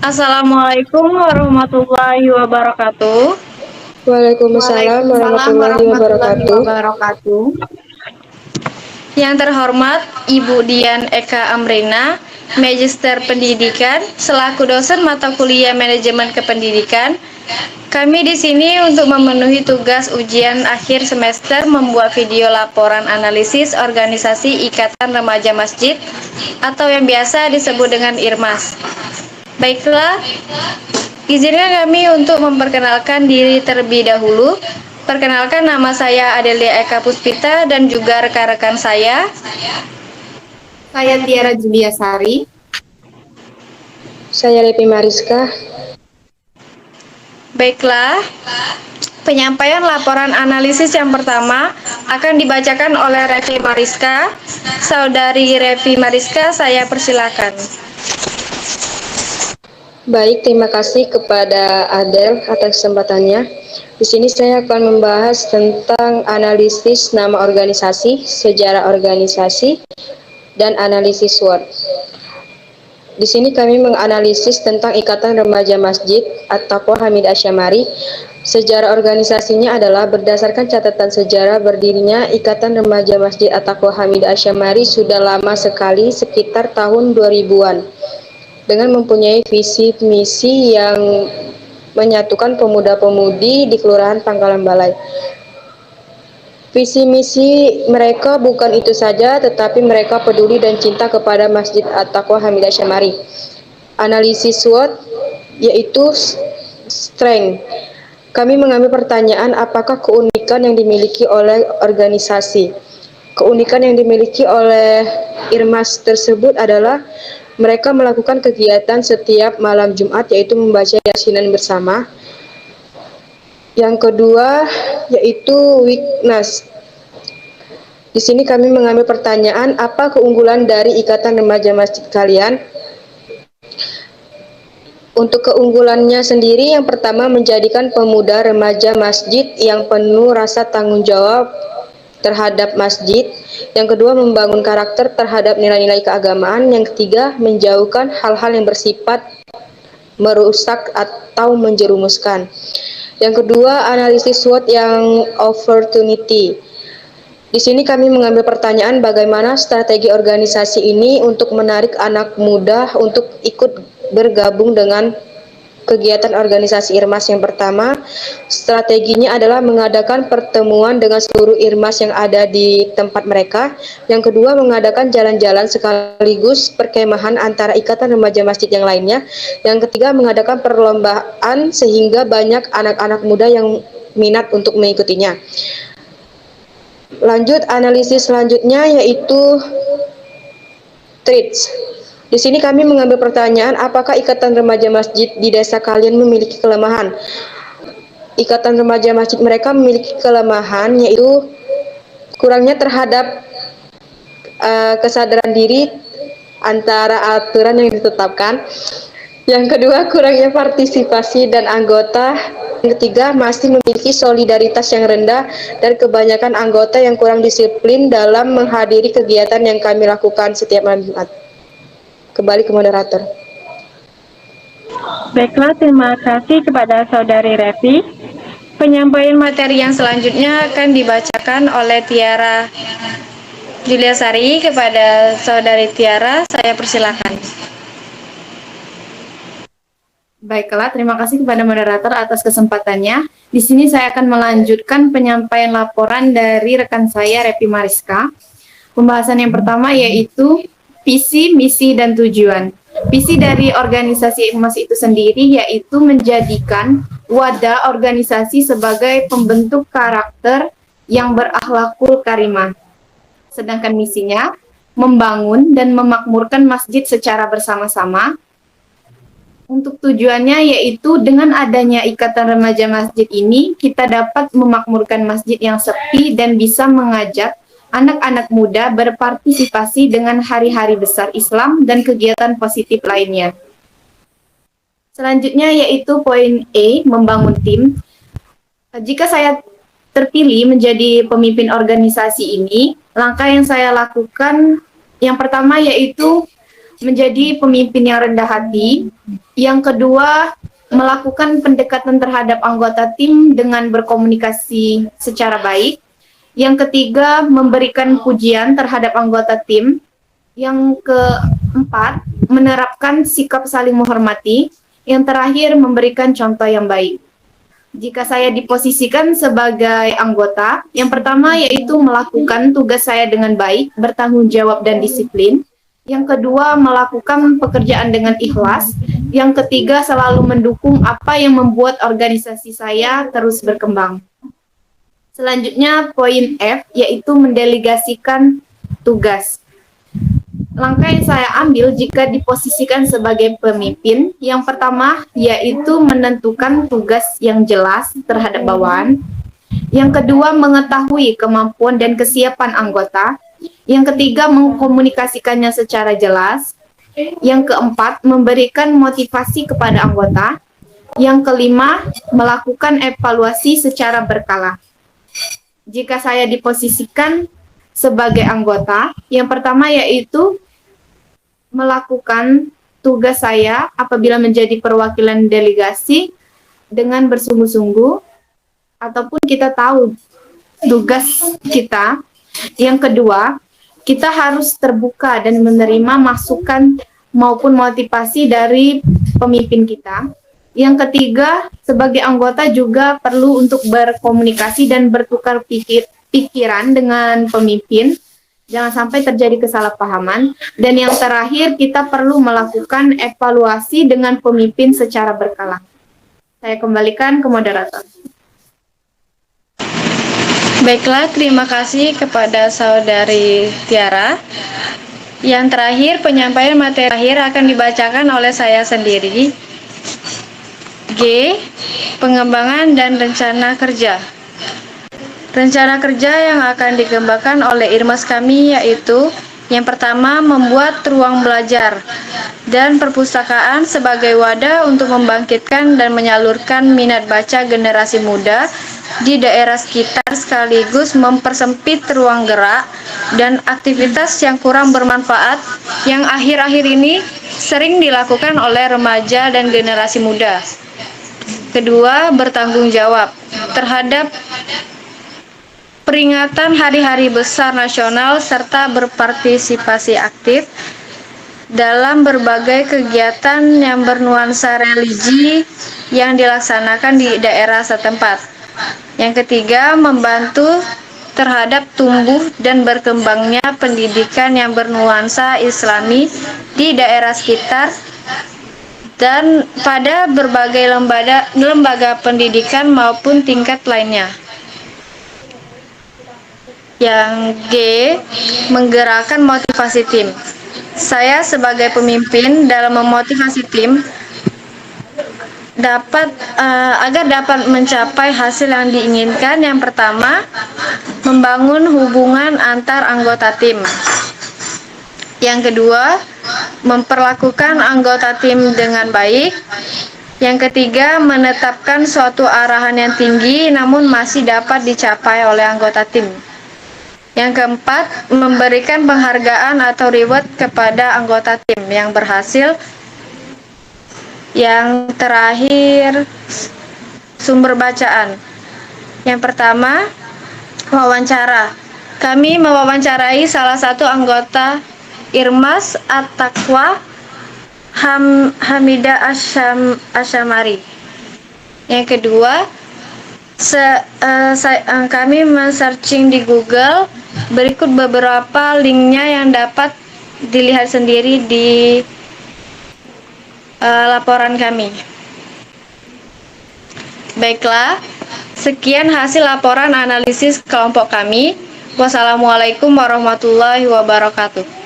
Assalamualaikum warahmatullahi wabarakatuh. Waalaikumsalam Waalaikumsalam warahmatullahi warahmatullahi wabarakatuh. wabarakatuh. Yang terhormat Ibu Dian Eka Amrina, Magister Pendidikan, selaku dosen mata kuliah Manajemen Kependidikan. Kami di sini untuk memenuhi tugas ujian akhir semester membuat video laporan analisis organisasi Ikatan Remaja Masjid atau yang biasa disebut dengan IRMAS. Baiklah, izinkan kami untuk memperkenalkan diri terlebih dahulu. Perkenalkan, nama saya Adelia Eka Puspita dan juga rekan-rekan saya. Saya Tiara Julia Sari. Saya Lepi Mariska. Baiklah, penyampaian laporan analisis yang pertama akan dibacakan oleh Revi Mariska. Saudari Revi Mariska, saya persilakan. Baik, terima kasih kepada Adel atas kesempatannya. Di sini saya akan membahas tentang analisis nama organisasi, sejarah organisasi, dan analisis SWOT. Di sini kami menganalisis tentang Ikatan Remaja Masjid At-Taqwa Hamid Asyamari. Sejarah organisasinya adalah berdasarkan catatan sejarah berdirinya Ikatan Remaja Masjid At-Taqwa Hamid Asyamari sudah lama sekali, sekitar tahun 2000-an. Dengan mempunyai visi misi yang menyatukan pemuda-pemudi di Kelurahan Pangkalan Balai. Visi misi mereka bukan itu saja, tetapi mereka peduli dan cinta kepada Masjid At-Taqwa Hamidah Syamari. Analisis SWOT yaitu strength. Kami mengambil pertanyaan apakah keunikan yang dimiliki oleh organisasi. Keunikan yang dimiliki oleh IRMAS tersebut adalah mereka melakukan kegiatan setiap malam Jumat, yaitu membaca yasinan bersama. Yang kedua yaitu weakness. Di sini kami mengambil pertanyaan, apa keunggulan dari Ikatan Remaja Masjid kalian? Untuk keunggulannya sendiri, yang pertama menjadikan pemuda remaja masjid yang penuh rasa tanggung jawab terhadap masjid. Yang kedua, membangun karakter terhadap nilai-nilai keagamaan. Yang ketiga, menjauhkan hal-hal yang bersifat merusak atau menjerumuskan. Yang kedua, analisis SWOT yang opportunity. Di sini kami mengambil pertanyaan bagaimana strategi organisasi ini untuk menarik anak muda untuk ikut bergabung dengan kegiatan organisasi IRMAS. Yang pertama, strateginya adalah mengadakan pertemuan dengan seluruh IRMAS yang ada di tempat mereka. Yang kedua, mengadakan jalan-jalan sekaligus perkemahan antara Ikatan Remaja Masjid yang lainnya. Yang ketiga, mengadakan perlombaan sehingga banyak anak-anak muda yang minat untuk mengikutinya. Lanjut, analisis selanjutnya yaitu traits. Di sini kami mengambil pertanyaan, apakah Ikatan Remaja Masjid di desa kalian memiliki kelemahan? Ikatan Remaja Masjid mereka memiliki kelemahan, yaitu kurangnya terhadap kesadaran diri antara aturan yang ditetapkan. Yang kedua, kurangnya partisipasi dan anggota. Yang ketiga, masih memiliki solidaritas yang rendah dan kebanyakan anggota yang kurang disiplin dalam menghadiri kegiatan yang kami lakukan setiap malam Jumat. Kembali ke moderator. Baiklah, terima kasih kepada Saudari Revi. Penyampaian materi yang selanjutnya akan dibacakan oleh Tiara Julia Sari. Kepada Saudari Tiara, saya persilakan. Baiklah, terima kasih kepada moderator atas kesempatannya. Di sini saya akan melanjutkan penyampaian laporan dari rekan saya, Revi Mariska. Pembahasan yang pertama yaitu visi, misi, dan tujuan. Visi dari organisasi IRMAS itu sendiri yaitu menjadikan wadah organisasi sebagai pembentuk karakter yang berakhlakul karimah. Sedangkan misinya membangun dan memakmurkan masjid secara bersama-sama. Untuk tujuannya yaitu dengan adanya Ikatan Remaja Masjid ini, kita dapat memakmurkan masjid yang sepi dan bisa mengajak anak-anak muda berpartisipasi dengan hari-hari besar Islam dan kegiatan positif lainnya. Selanjutnya yaitu poin E, membangun tim. Jika saya terpilih menjadi pemimpin organisasi ini, langkah yang saya lakukan yang pertama yaitu menjadi pemimpin yang rendah hati. Yang kedua, melakukan pendekatan terhadap anggota tim dengan berkomunikasi secara baik. Yang ketiga, memberikan pujian terhadap anggota tim. Yang keempat, menerapkan sikap saling menghormati. Yang terakhir, memberikan contoh yang baik. Jika saya diposisikan sebagai anggota, yang pertama yaitu melakukan tugas saya dengan baik, bertanggung jawab dan disiplin. Yang kedua, melakukan pekerjaan dengan ikhlas. Yang ketiga, selalu mendukung apa yang membuat organisasi saya terus berkembang. Selanjutnya, poin F, yaitu mendelegasikan tugas. Langkah yang saya ambil jika diposisikan sebagai pemimpin, yang pertama yaitu menentukan tugas yang jelas terhadap bawahan. Yang kedua, mengetahui kemampuan dan kesiapan anggota. Yang ketiga, mengkomunikasikannya secara jelas. Yang keempat, memberikan motivasi kepada anggota. Yang kelima, melakukan evaluasi secara berkala. Jika saya diposisikan sebagai anggota, yang pertama yaitu melakukan tugas saya apabila menjadi perwakilan delegasi dengan bersungguh-sungguh, ataupun kita tahu tugas kita. Yang kedua, kita harus terbuka dan menerima masukan maupun motivasi dari pemimpin kita. Yang ketiga, sebagai anggota juga perlu untuk berkomunikasi dan bertukar pikiran dengan pemimpin. Jangan sampai terjadi kesalahpahaman. Dan yang terakhir, kita perlu melakukan evaluasi dengan pemimpin secara berkala. Saya kembalikan ke moderator. Baiklah, terima kasih kepada Saudari Tiara. Yang terakhir, penyampaian materi terakhir akan dibacakan oleh saya sendiri. G. Pengembangan dan rencana kerja. Rencana kerja yang akan dikembangkan oleh Irmas kami yaitu yang pertama, membuat ruang belajar dan perpustakaan sebagai wadah untuk membangkitkan dan menyalurkan minat baca generasi muda di daerah sekitar sekaligus mempersempit ruang gerak dan aktivitas yang kurang bermanfaat yang akhir-akhir ini sering dilakukan oleh remaja dan generasi muda. Kedua, bertanggung jawab terhadap peringatan hari-hari besar nasional serta berpartisipasi aktif dalam berbagai kegiatan yang bernuansa religi yang dilaksanakan di daerah setempat. Yang ketiga, membantu terhadap tumbuh dan berkembangnya pendidikan yang bernuansa Islami di daerah sekitar dan pada berbagai lembaga pendidikan maupun tingkat lainnya. Yang G, menggerakkan motivasi tim. Saya sebagai pemimpin dalam memotivasi tim agar dapat mencapai hasil yang diinginkan. Yang pertama, membangun hubungan antar anggota tim. Yang kedua, memperlakukan anggota tim dengan baik. Yang ketiga, menetapkan suatu arahan yang tinggi namun masih dapat dicapai oleh anggota tim. Yang keempat, memberikan penghargaan atau reward kepada anggota tim yang berhasil. Yang terakhir, sumber bacaan. Yang pertama, wawancara. Kami mewawancarai salah satu anggota Irmas At-Taqwa, Hamidah Asyamari. Yang kedua, kami men-searching di Google. Berikut beberapa linknya yang dapat dilihat sendiri di laporan kami. Baiklah, sekian hasil laporan analisis kelompok kami. Wassalamualaikum warahmatullahi wabarakatuh.